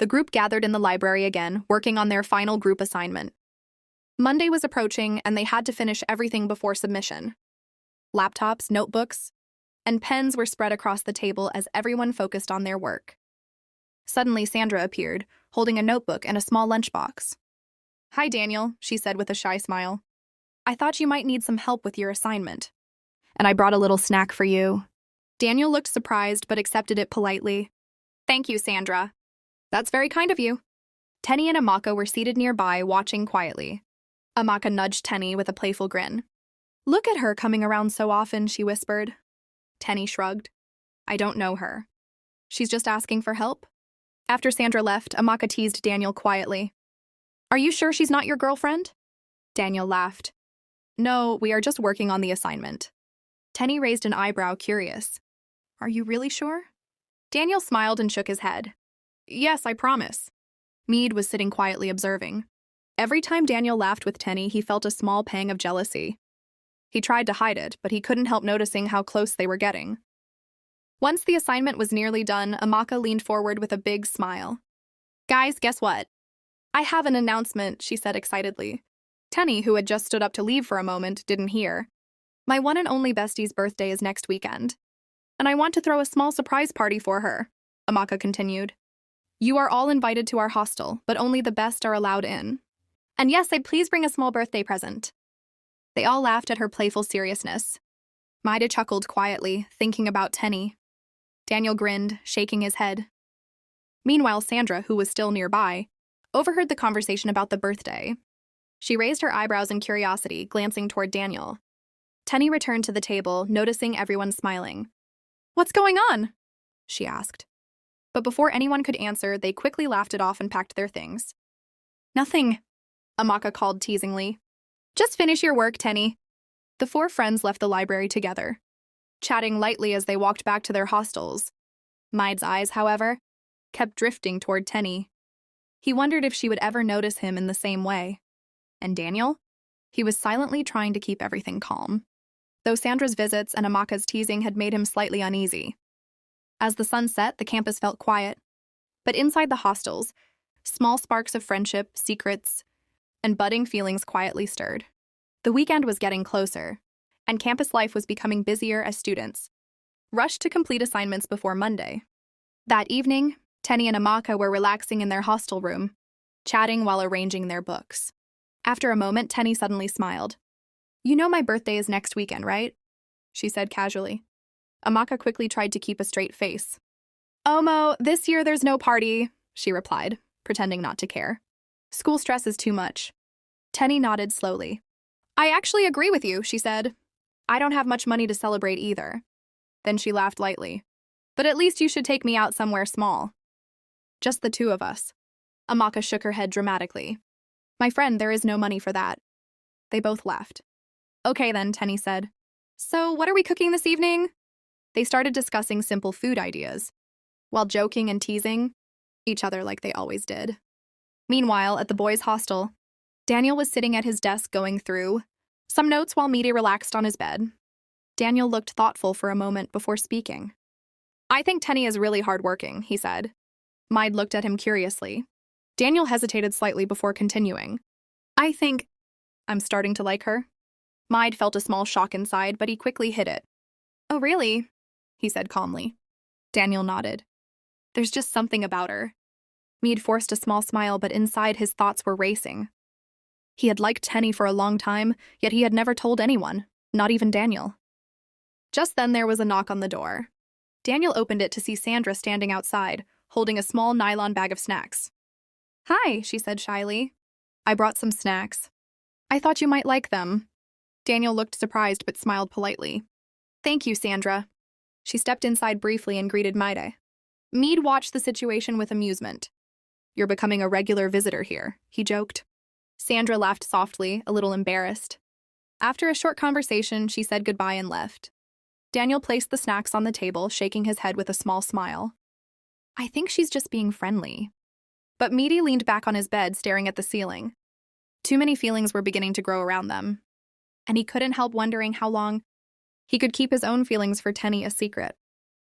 The group gathered in the library again, working on their final group assignment. Monday was approaching, and they had to finish everything before submission. Laptops, notebooks, and pens were spread across the table as everyone focused on their work. Suddenly, Sandra appeared, holding a notebook and a small lunchbox. "Hi, Daniel," she said with a shy smile. "I thought you might need some help with your assignment. And I brought a little snack for you." Daniel looked surprised but accepted it politely. "Thank you, Sandra. That's very kind of you." Teni and Amaka were seated nearby, watching quietly. Amaka nudged Teni with a playful grin. "Look at her coming around so often," she whispered. Teni shrugged. "I don't know her. She's just asking for help." After Sandra left, Amaka teased Daniel quietly. "Are you sure she's not your girlfriend?" Daniel laughed. "No, we are just working on the assignment." Teni raised an eyebrow, curious. "Are you really sure?" Daniel smiled and shook his head. "Yes, I promise." Mide was sitting quietly observing. Every time Daniel laughed with Teni, he felt a small pang of jealousy. He tried to hide it, but he couldn't help noticing how close they were getting. Once the assignment was nearly done, Amaka leaned forward with a big smile. "Guys, guess what? I have an announcement," she said excitedly. Teni, who had just stood up to leave for a moment, didn't hear. "My one and only bestie's birthday is next weekend, and I want to throw a small surprise party for her," Amaka continued. "You are all invited to our hostel, but only the best are allowed in. And yes, I'd please bring a small birthday present." They all laughed at her playful seriousness. Mide chuckled quietly, thinking about Teni. Daniel grinned, shaking his head. Meanwhile, Sandra, who was still nearby, overheard the conversation about the birthday. She raised her eyebrows in curiosity, glancing toward Daniel. Teni returned to the table, noticing everyone smiling. "What's going on?" she asked. But before anyone could answer, they quickly laughed it off and packed their things. "Nothing," Amaka called teasingly. "Just finish your work, Teni." The four friends left the library together, chatting lightly as they walked back to their hostels. Mide's eyes, however, kept drifting toward Teni. He wondered if she would ever notice him in the same way. And Daniel? He was silently trying to keep everything calm, though Sandra's visits and Amaka's teasing had made him slightly uneasy. As the sun set, the campus felt quiet. But inside the hostels, small sparks of friendship, secrets, and budding feelings quietly stirred. The weekend was getting closer, and campus life was becoming busier as students rushed to complete assignments before Monday. That evening, Teni and Amaka were relaxing in their hostel room, chatting while arranging their books. After a moment, Teni suddenly smiled. "You know my birthday is next weekend, right?" she said casually. Amaka quickly tried to keep a straight face. "Omo, this year there's no party," she replied, pretending not to care. "School stress is too much." Teni nodded slowly. "I actually agree with you," she said. "I don't have much money to celebrate either." Then she laughed lightly. "But at least you should take me out somewhere small." "Just the two of us." Amaka shook her head dramatically. "My friend, there is no money for that." They both laughed. "Okay then," Teni said. "So what are we cooking this evening?" They started discussing simple food ideas, while joking and teasing each other like they always did. Meanwhile, at the boys' hostel, Daniel was sitting at his desk going through some notes while Mide relaxed on his bed. Daniel looked thoughtful for a moment before speaking. "I think Teni is really hardworking," he said. Mide looked at him curiously. Daniel hesitated slightly before continuing. "I think I'm starting to like her." Mide felt a small shock inside, but he quickly hid it. "Oh, really?" he said calmly. Daniel nodded. "There's just something about her." Mide forced a small smile, but inside his thoughts were racing. He had liked Teni for a long time, yet he had never told anyone, not even Daniel. Just then there was a knock on the door. Daniel opened it to see Sandra standing outside, holding a small nylon bag of snacks. "Hi," she said shyly. "I brought some snacks. I thought you might like them." Daniel looked surprised but smiled politely. "Thank you, Sandra." She stepped inside briefly and greeted Mide. Mide watched the situation with amusement. "You're becoming a regular visitor here," he joked. Sandra laughed softly, a little embarrassed. After a short conversation, she said goodbye and left. Daniel placed the snacks on the table, shaking his head with a small smile. "I think she's just being friendly." But Mide leaned back on his bed, staring at the ceiling. Too many feelings were beginning to grow around them, and he couldn't help wondering how long he could keep his own feelings for Teni a secret.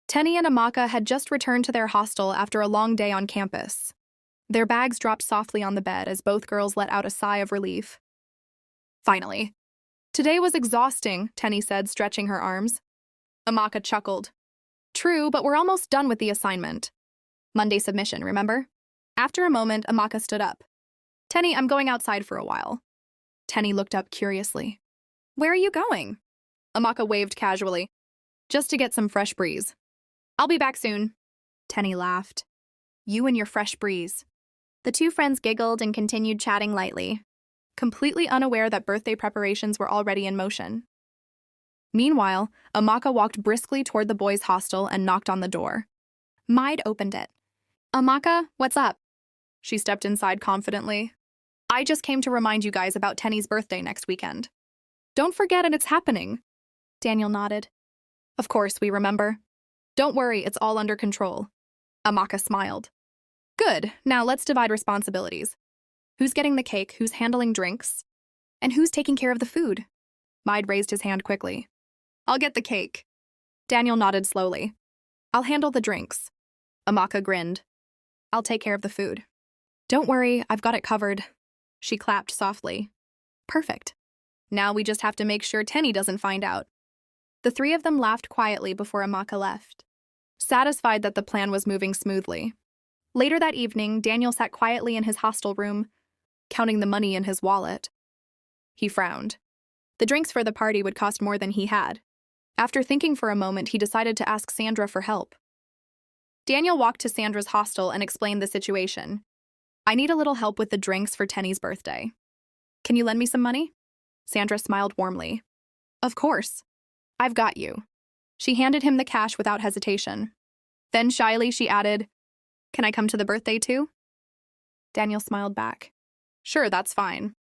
Teni and Amaka had just returned to their hostel after a long day on campus. Their bags dropped softly on the bed as both girls let out a sigh of relief. Finally. Today was exhausting, Teni said, stretching her arms. Amaka chuckled. True, but we're almost done with the assignment. Monday submission, remember? After a moment, Amaka stood up. Teni, I'm going outside for a while. Teni looked up curiously. Where are you going? Amaka waved casually. Just to get some fresh breeze. I'll be back soon. Teni laughed. You and your fresh breeze. The two friends giggled and continued chatting lightly, completely unaware that birthday preparations were already in motion. Meanwhile, Amaka walked briskly toward the boys' hostel and knocked on the door. Mide opened it. Amaka, what's up? She stepped inside confidently. I just came to remind you guys about Teni's birthday next weekend. Don't forget, and it's happening. Daniel nodded. Of course, we remember. Don't worry, it's all under control. Amaka smiled. Good, now let's divide responsibilities. Who's getting the cake, who's handling drinks, and who's taking care of the food? Mide raised his hand quickly. I'll get the cake. Daniel nodded slowly. I'll handle the drinks. Amaka grinned. I'll take care of the food. Don't worry, I've got it covered. She clapped softly. Perfect. Now we just have to make sure Teni doesn't find out. The three of them laughed quietly before Amaka left, satisfied that the plan was moving smoothly. Later that evening, Daniel sat quietly in his hostel room, counting the money in his wallet. He frowned. The drinks for the party would cost more than he had. After thinking for a moment, he decided to ask Sandra for help. Daniel walked to Sandra's hostel and explained the situation. I need a little help with the drinks for Teni's birthday. Can you lend me some money? Sandra smiled warmly. Of course. I've got you. She handed him the cash without hesitation. Then shyly she added, Can I come to the birthday too? Daniel smiled back. Sure, that's fine.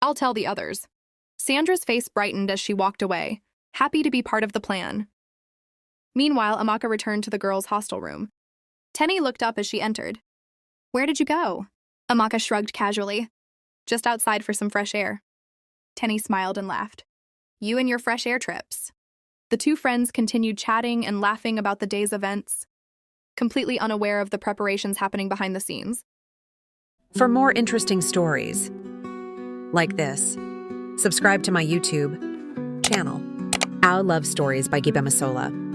I'll tell the others. Sandra's face brightened as she walked away, happy to be part of the plan. Meanwhile, Amaka returned to the girls' hostel room. Teni looked up as she entered. Where did you go? Amaka shrugged casually. Just outside for some fresh air. Teni smiled and laughed. You and your fresh air trips. The two friends continued chatting and laughing about the day's events, completely unaware of the preparations happening behind the scenes. For more interesting stories like this, subscribe to my YouTube channel, Our Love Stories by Gibe Masola.